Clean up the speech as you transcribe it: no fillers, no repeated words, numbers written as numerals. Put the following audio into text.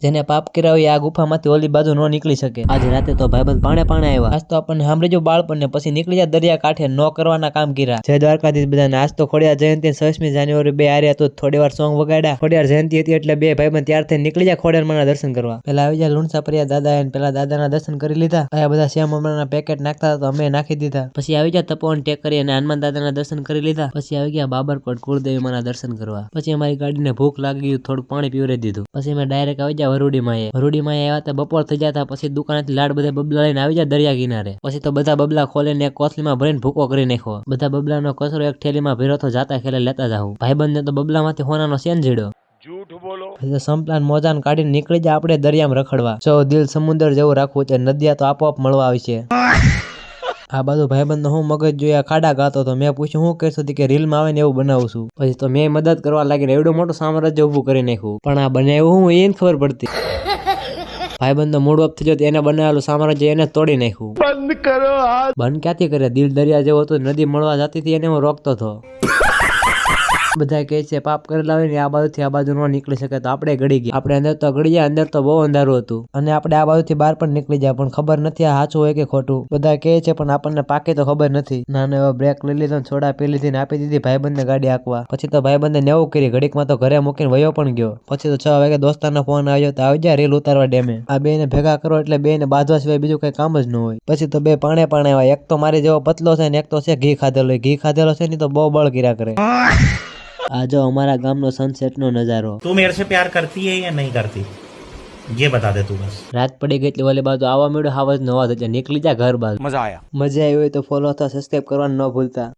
જેને પાપ કર્યા હોય આ ગુફામાંથી ઓલી બાજુ ન નીકળી શકે. આજે રાતે તો ભાઈબંધ પાણે આવ્યા. આજ તો આપણને સાંભળી જો બાળપણને પછી નીકળી જાય દરિયા કાંઠે ન કરવાના કામ કર્યા. જય દ્વારકાધીશ બધાને. આજ તો ખોડિયાર જયંતિ 6મી જાન્યુઆરી 2 આર્યા તો થોડી વાર સોંગ વગાડ્યા. ખોડિયાર જયંતિ હતી એટલે બે ભાઈબંધ ત્યાર થઈને નીકળી જાય ખોડિયાર માના દર્શન કરવા. પેલા આવી જાય લુણસા પરિયા દાદા એને પેલા દાદાના દર્શન કરી લીધા. આયા બધા શ્યામ અમરાના પેકેટ નાખતા હતા તો અમે નાખી દીધા. પછી આવી ગયા તપોવન ટેકરી અને હનુમાન દાદાના દર્શન કરી લીધા. પછી આવી ગયા બાબરકોટ કુળદેવી માના દર્શન કરવા. પછી અમારી ગાડીને ભૂખ લાગી ગઈ, થોડુંક પાણી પીવરાઈ દીધું. પછી અમે ડાયરેક્ટ આવી ગયા વરુડી માં આવ્યા હતા. બપોર થઈ જતા પછી દુકાનેથી લાડ બધા બબલા લઈને આવી જાય દરિયા કિનારે. પછી તો બધા બબલા ખોલીને એક કોથળીમાં ભરીને ભૂકો કરી નાખ્યો. બધા બબલાનો કચરો એક થેલીમાં ભર્યો તો જાતા ખેલે લેતા જાવ. ભાઈબંધને તો બબલામાંથી હોનાનો સેન જીડ્યો. झूठ बोलो. પછી સંપલાન મોજાન કાઢીને નીકળી જાય આપણે દરિયામાં રખડવા. જો દિલ સમુદ્ર જેવું રાખવું છે, નદિયા તો આપોઆપ મળવા આવશે. આ બાજુ ભાઈબંધ હું મગજ જોયા ખાડા ગાતો તો મેં પૂછ્યું હું કરશું કે રીલમાં આવે ને એવું બનાવું છું. પછી તો મેં મદદ કરવા લાગીને એવડું મોટું સામ્રાજ્ય ઉભું કરી નાખ્યું. પણ આ બનાવ્યું હું એને ખબર પડતી. ભાઈબંધ તો મૂડ ઓફ થઈ જતો, એને બનાવેલું સામ્રાજ્ય એને તોડી નાખ્યું. बंद करो हाथ. બંધ ક્યાંથી કરે? દિલ દરિયા જેવો હતો, નદી મળવા જતી હતી એને હું રોકતો હતો. બધા કહે છે પાપ કરેલા હોય ને આ બાજુથી આ બાજુ ન નીકળી શકે તો આપણે ગળી ગયા. આપણે અંદર તો ગળી ગયા, અંદર તો બહુ અંધારું હતું અને આપણે આ બાજુથી બહાર પણ નીકળી જાય પણ ખબર નથી આ સાચું હોય કે ખોટું. બધા કહે છે પણ આપણને પાકે તો ખબર નથી. નાનો એવો બ્રેક લઈ લીધો, છોડા પી લીધી ને આપી દીધી ભાઈબંધને ગાડી હાંકવા. પછી તો ભાઈબંધે નેવું કરી, ઘડીકમાં તો ઘરે મૂકીને વયો પણ ગયો. પછી તો 6 વાગે દોસ્તારનો ફોન આવ્યો તો આવી જાય રીલ ઉતારવા ડેમે. આ બે ને ભેગા કરો એટલે બે ને બાંધવા સિવાય બીજું કઈ કામ જ ન હોય. પછી તો બે પાણે આવ્યા. એક તો મારી જેવો પતલો છે ને એક તો છે ઘી ખાધેલો. ઘી ખાધેલો છે ને તો બહુ બળ કર્યા કરે. આ જો અમારા ગામનો સનસેટ નો નજારો. तू मेरे से प्यार करती है या नहीं करती ये बता दे तू बस. રાત પડી ગઈ એટલે ઓલી બાજુ આવવા મળ્યો. હાવજ નો અવાજ એટલે નીકળી જા ઘર બાજુ. मजा आया. મજા આવી હોય તો ફોલો અથવા સબસ્ક્રાઇબ કરવાનું ન ભૂલતા.